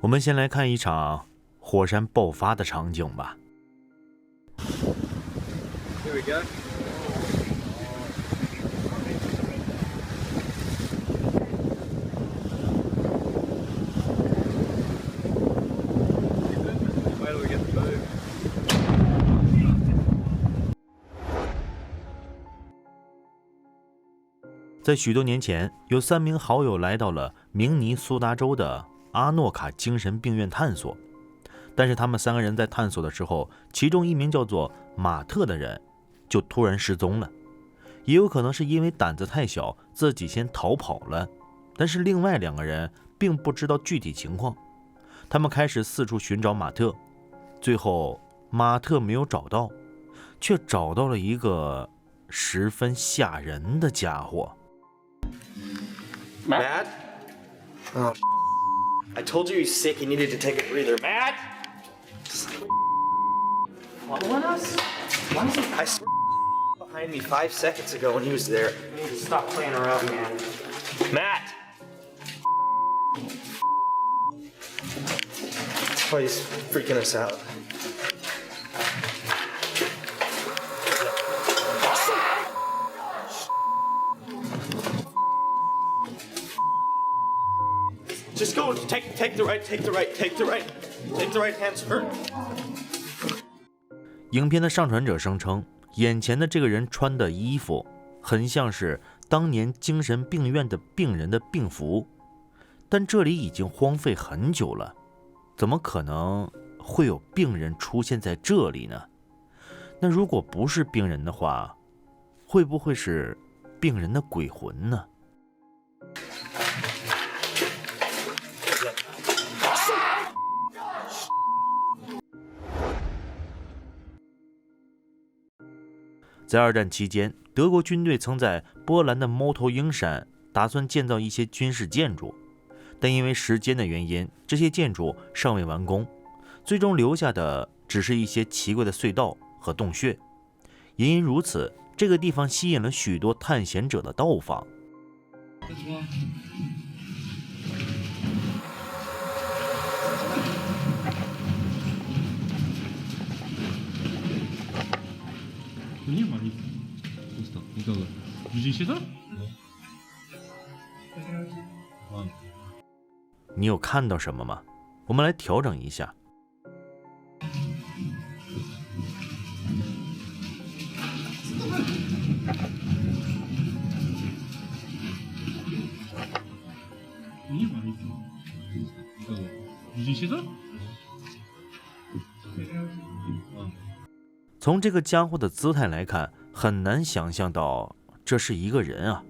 我们先来看一场火山爆发的场景吧。Here we go. Wait till we get the move. 在许多年前，有3名好友来到了明尼苏达州的阿诺卡精神病院探索，但是他们3个人在探索的时候，其中一名叫做马特的人就突然失踪了，也有可能是因为胆子太小，自己先逃跑了。但是另外2个人并不知道具体情况，他们开始四处寻找马特，最后马特没有找到，却找到了一个十分吓人的家伙。Matt? Oh, I told you he's sick. He needed to take a breather. Matt? Following us? Why is he? I swear behind me 5 seconds ago when he was there. You need to stop playing around, man. Matt! Oh, he's freaking us out. Just go. Take the right. Take the right. Take the right. Take the right hand turn. 影片的上传者声称，眼前的这个人穿的衣服很像是当年精神病院的病人的病服，但这里已经荒废很久了，怎么可能会有病人出现在这里呢？那如果不是病人的话，会不会是病人的鬼魂呢？在2战期间，德国军队曾在波兰的猫头鹰山打算建造一些军事建筑，但因为时间的原因，这些建筑尚未完工，最终留下的只是一些奇怪的隧道和洞穴。也因如此，这个地方吸引了许多探险者的到访。Nie ma nic. Pusto. Nikogo. Widzieliście to? 你有看到什么吗？我们来调整一下。Nie ma nic. Nikogo. Widzieliście to? 从这个家伙的姿态来看，很难想象到这是一个人啊，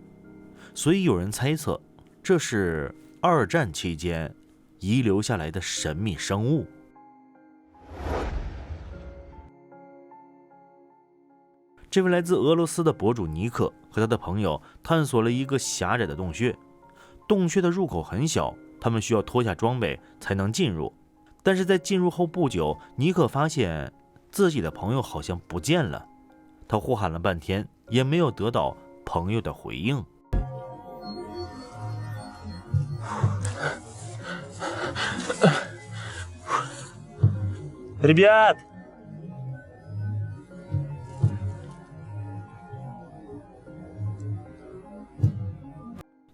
所以有人猜测这是2战期间遗留下来的神秘生物。这位来自俄罗斯的博主尼克和他的朋友探索了一个狭窄的洞穴，洞穴的入口很小，他们需要脱下装备才能进入。但是在进入后不久，尼克发现自己的朋友好像不见了，他呼喊了半天，也没有得到朋友的回应。Ребят!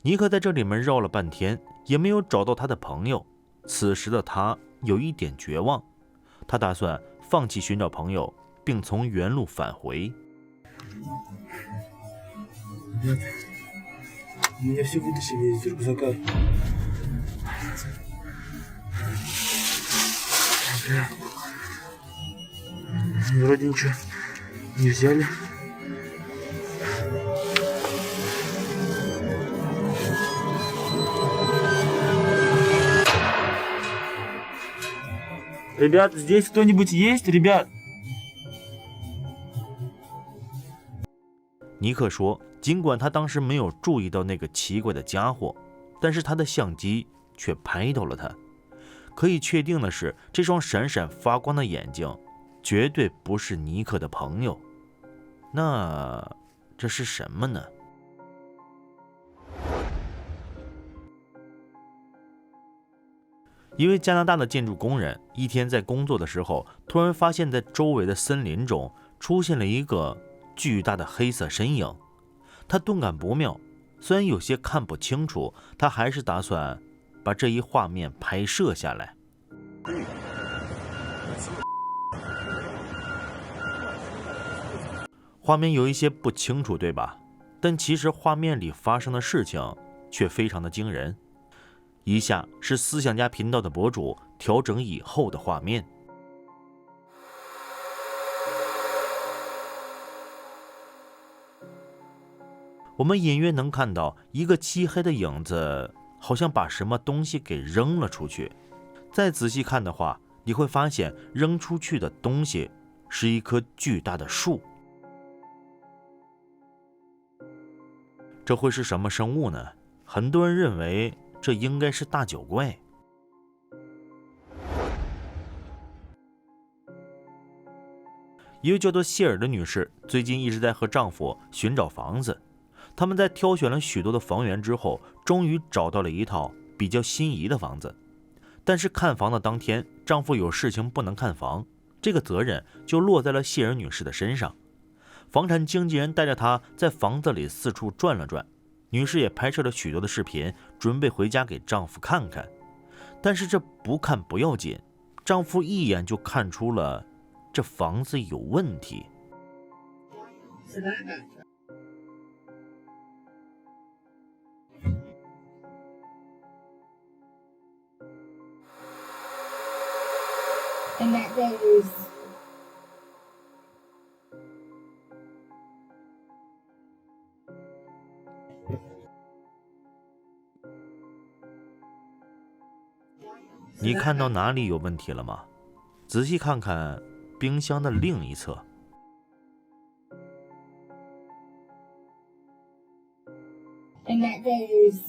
尼克在这里面绕了半天，也没有找到他的朋友。此时的他有一点绝望，他打算放弃寻找朋友，并从原路返回。Меня все вытащили из рюкзака. Вроде ничего не взяли. Ребят, здесь кто-нибудь есть, ребят? 尼克说，尽管他当时没有注意到那个奇怪的家伙，但是他的相机却拍到了他。可以确定的是，这双闪闪发光的眼睛绝对不是尼克的朋友。那这是什么呢？一位加拿大的建筑工人一天在工作的时候，突然发现在周围的森林中出现了一个巨大的黑色身影。他顿感不妙，虽然有些看不清楚，他还是打算把这一画面拍摄下来。画面有一些不清楚，对吧？但其实画面里发生的事情却非常的惊人。以下是思想家频道的博主调整以后的画面。我们隐约能看到一个漆黑的影子，好像把什么东西给扔了出去。再仔细看的话，你会发现扔出去的东西是一棵巨大的树。这会是什么生物呢？很多人认为这应该是大酒怪。一位叫做谢尔的女士最近一直在和丈夫寻找房子。他们在挑选了许多的房源之后，终于找到了一套比较心仪的房子。但是看房的当天，丈夫有事情不能看房，这个责任就落在了谢尔女士的身上。房产经纪人带着她在房子里四处转了转，女士也拍摄了许多的视频，准备回家给丈夫看看。但是这不看不要紧，丈夫一眼就看出了这房子有问题。And that there's你看到哪里有问题了吗？仔细看看冰箱的另一侧。and that there's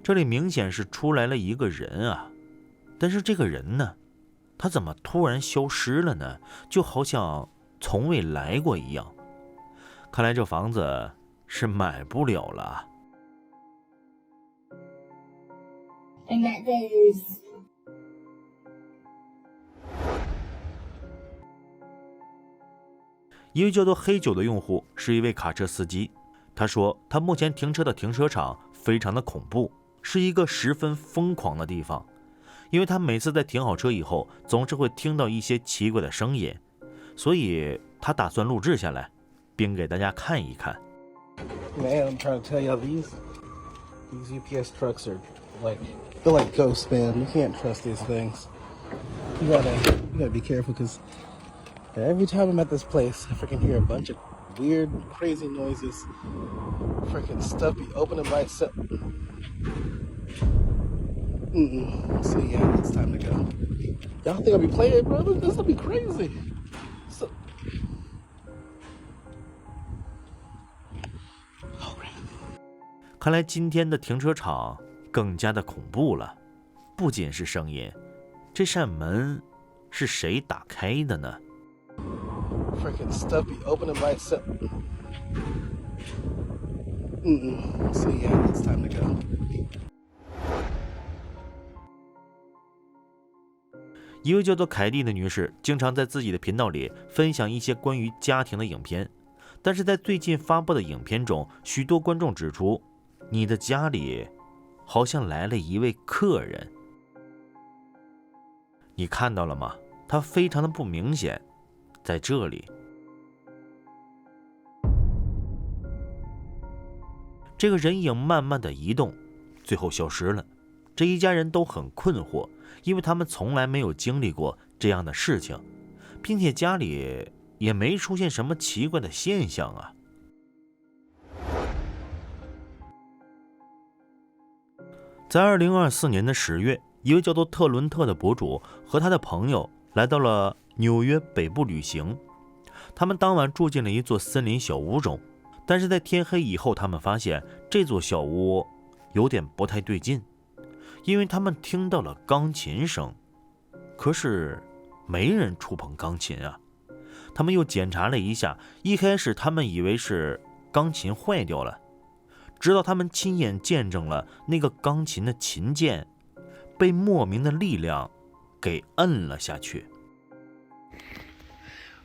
这里明显是出来了一个人啊，但是这个人呢，他怎么突然消失了呢？就好像从未来过一样。看来这房子是买不了了。and that there's 一位叫做黑九的用户是一位卡车司机，他说他目前停车的停车场非常的恐怖，是一个十分疯狂的地方，因为他每次在停好车以后，总是会听到一些奇怪的声音，所以他打算录制下来，并给大家看一看。 Man, I'm trying to tell y'all these UPS trucks are they're like ghosts, man. You can't trust these things. You gotta be careful because every time I'm at this place, I freaking hear a bunch of weird, crazy noises. Freaking stuff be opening by itself. So yeah, it's time to go. Y'all think I'll be playing, bro? This will be crazy. So,看来今天的停车场更加的恐怖了，不仅是声音，这扇门是谁打开的呢？ freaking stuff be opening by itself. So yeah, it's time to go. 一位叫做凯蒂的女士经常在自己的频道里分享一些关于家庭的影片，但是在最近发布的影片中，许多观众指出，你的家里好像来了一位客人。你看到了吗？他非常的不明显，在这里。这个人影慢慢的移动，最后消失了。这一家人都很困惑，因为他们从来没有经历过这样的事情，并且家里也没出现什么奇怪的现象啊。在2024年的10月，一位叫做特伦特的博主和他的朋友来到了纽约北部旅行。他们当晚住进了一座森林小屋中，但是在天黑以后，他们发现这座小屋有点不太对劲，因为他们听到了钢琴声，可是没人触碰钢琴啊。他们又检查了一下，一开始他们以为是钢琴坏掉了，直到他们亲眼见证了那个钢琴的琴键被莫名的力量给摁了下去。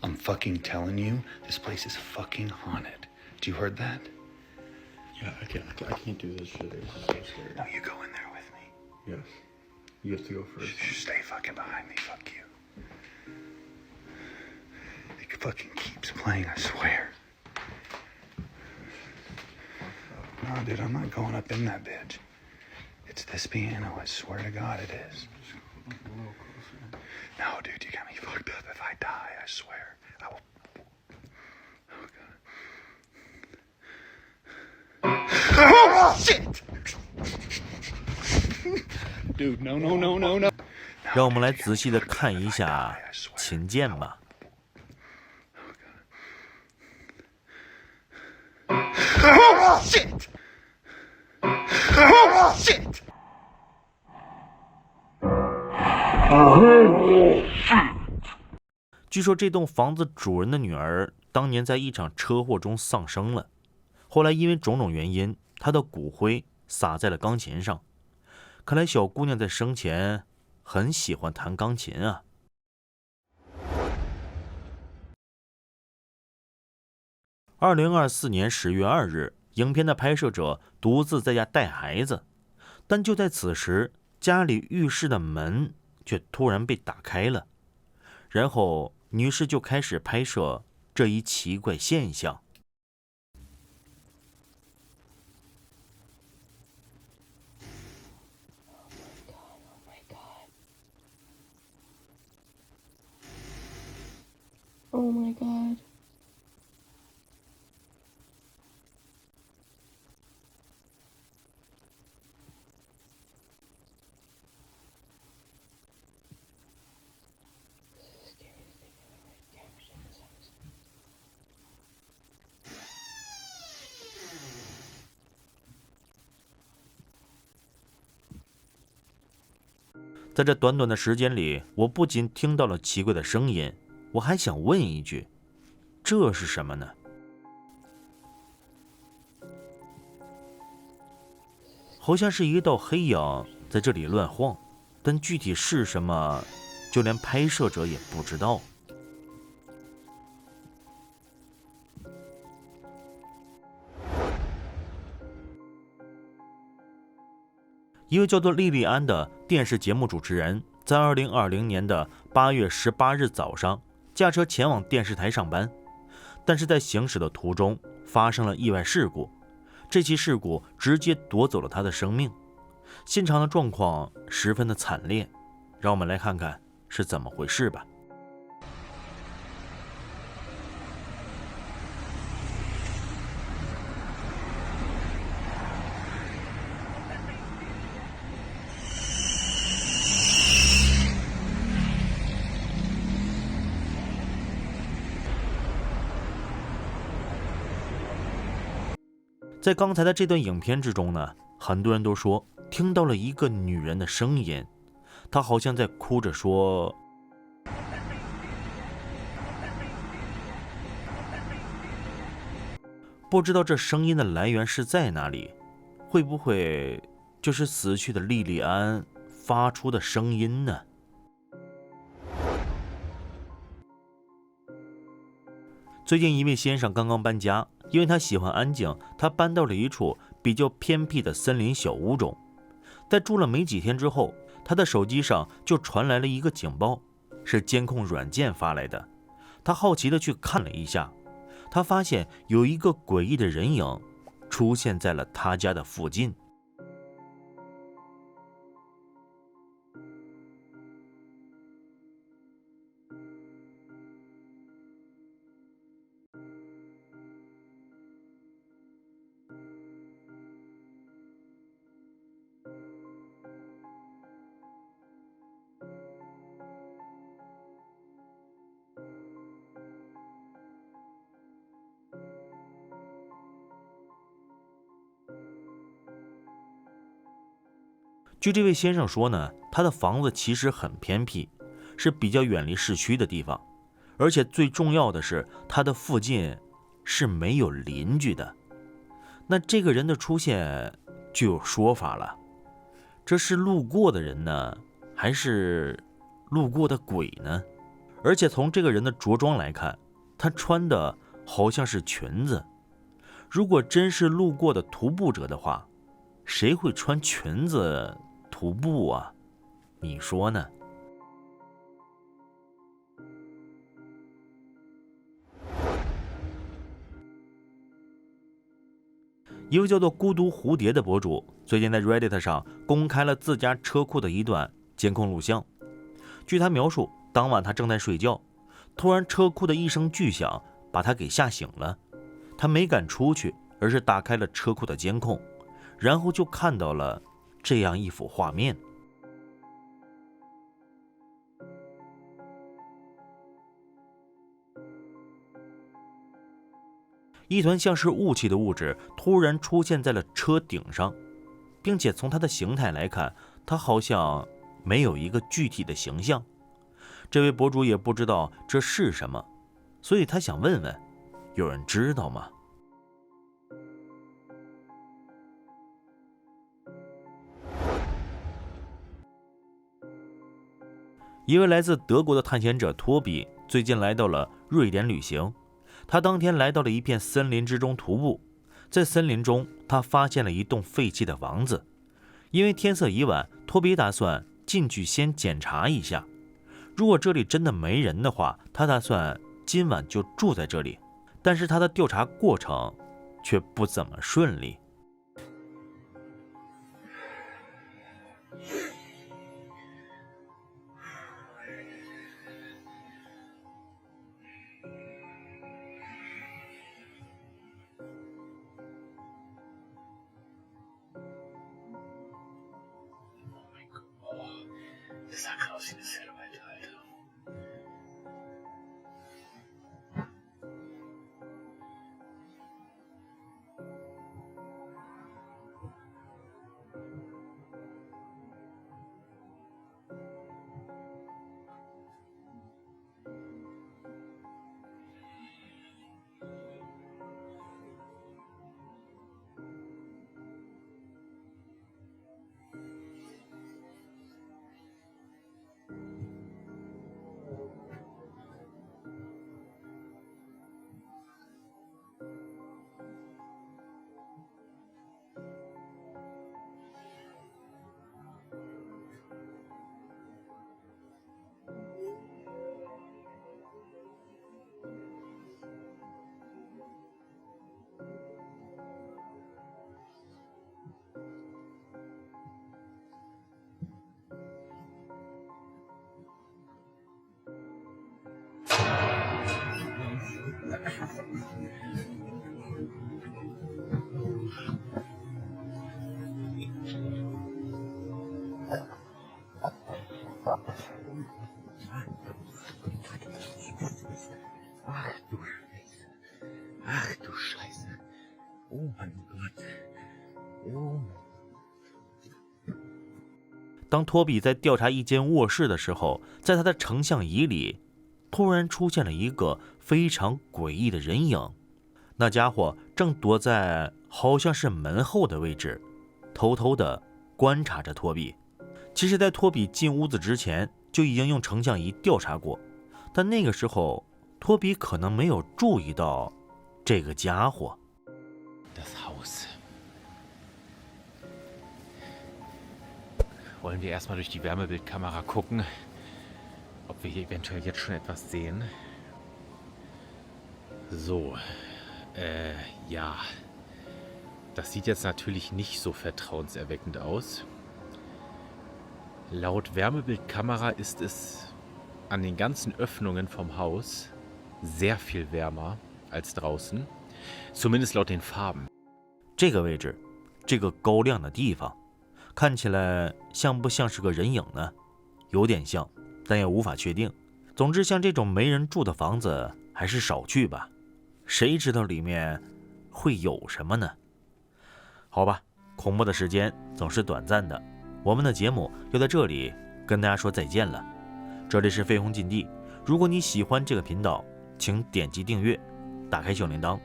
I'm fucking telling you, this place is fucking haunted. Do you heard that? Yeah, I can't do this shit. This is so scary. No, you go in there with me. Yes. You have to go first. Stay fucking behind me, fuck you. It fucking keeps playing, I swear. No, dude, I'm not going up in that bitch. It's this piano, I swear to God it is. No, dude, you got me fucked up. If I die, I swear, I will... Oh, shit! Dude, no. 让我们来仔细的看一下琴键吧。Oh, shit! Oh, shit! 据说这栋房子主人的女儿当年在一场车祸中丧生了，后来因为种种原因，她的骨灰撒在了钢琴上。看来小姑娘在生前很喜欢弹钢琴啊。2024年10月2日，影片的拍摄者独自在家带孩子，但就在此时，家里浴室的门却突然被打开了，然后女士就开始拍摄这一奇怪现象。Oh my god. This is the scariest thing I've ever captured in this house. 在这短短的时间里，我不仅听到了奇怪的声音，我还想问一句，这是什么呢？好像是一道黑影在这里乱晃，但具体是什么，就连拍摄者也不知道。一位叫做莉莉安的电视节目主持人，在2020年的8月18日早上驾车前往电视台上班，但是在行驶的途中发生了意外事故，这起事故直接夺走了他的生命，现场的状况十分的惨烈，让我们来看看是怎么回事吧。在刚才的这段影片之中呢，很多人都说听到了一个女人的声音，她好像在哭着说，不知道这声音的来源是在哪里，会不会就是死去的莉莉安发出的声音呢？最近一位先生刚刚搬家，因为他喜欢安静，他搬到了一处比较偏僻的森林小屋中。在住了没几天之后，他的手机上就传来了一个警报，是监控软件发来的。他好奇地去看了一下，他发现有一个诡异的人影出现在了他家的附近。据这位先生说呢，他的房子其实很偏僻，是比较远离市区的地方，而且最重要的是，它的附近是没有邻居的。那这个人的出现就有说法了，这是路过的人呢，还是路过的鬼呢？而且从这个人的着装来看，他穿的好像是裙子。如果真是路过的徒步者的话，谁会穿裙子徒步啊？你说呢？一个叫做孤独蝴蝶的博主最近在 Reddit 上公开了自家车库的一段监控录像。据他描述，当晚他正在睡觉，突然车库的一声巨响把他给吓醒了。他没敢出去，而是打开了车库的监控，然后就看到了这样一幅画面。一团像是雾气的物质突然出现在了车顶上，并且从它的形态来看，它好像没有一个具体的形象。这位博主也不知道这是什么，所以他想问问，有人知道吗？一位来自德国的探险者托比最近来到了瑞典旅行。他当天来到了一片森林之中徒步，在森林中他发现了一栋废弃的房子。因为天色已晚，托比打算进去先检查一下，如果这里真的没人的话，他打算今晚就住在这里。但是他的调查过程却不怎么顺利。Das sah aus wie eine Silhouette, Alter. Ach du Scheiße. Ach du Scheiße. Oh mein Gott. Oh. 当托比在调查一间卧室的时候，在他的成像仪里突然出现了一个非常诡异的人影。那家伙正躲在好像是门后的位置，偷偷地观察着托比。其实在托比进屋子之前就已经用成像仪调查过，但那个时候托比可能没有注意到这个家伙。 Das Haus. Wollen wir erstmal durch die Wärmebildkamera gucken, ob wir hier eventuell jetzt schon etwas sehen? So, ja. Das sieht jetzt natürlich nicht so vertrauenserweckend aus. Laut Wärmebildkamera ist es an den ganzen Öffnungen vom Haus sehr viel wärmer als draußen. Zumindest laut den Farben. 这个位置，这个高亮的地方，看起来像不像是个人影呢？有点像，但也无法确定。总之，像这种没人住的房子还是少去吧。谁知道里面会有什么呢？好吧，恐怖的时间总是短暂的，我们的节目就在这里跟大家说再见了。这里是飞鸿禁地，如果你喜欢这个频道，请点击订阅，打开小铃铛，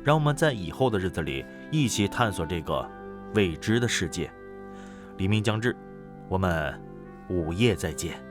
让我们在以后的日子里一起探索这个未知的世界。黎明将至，我们午夜再见。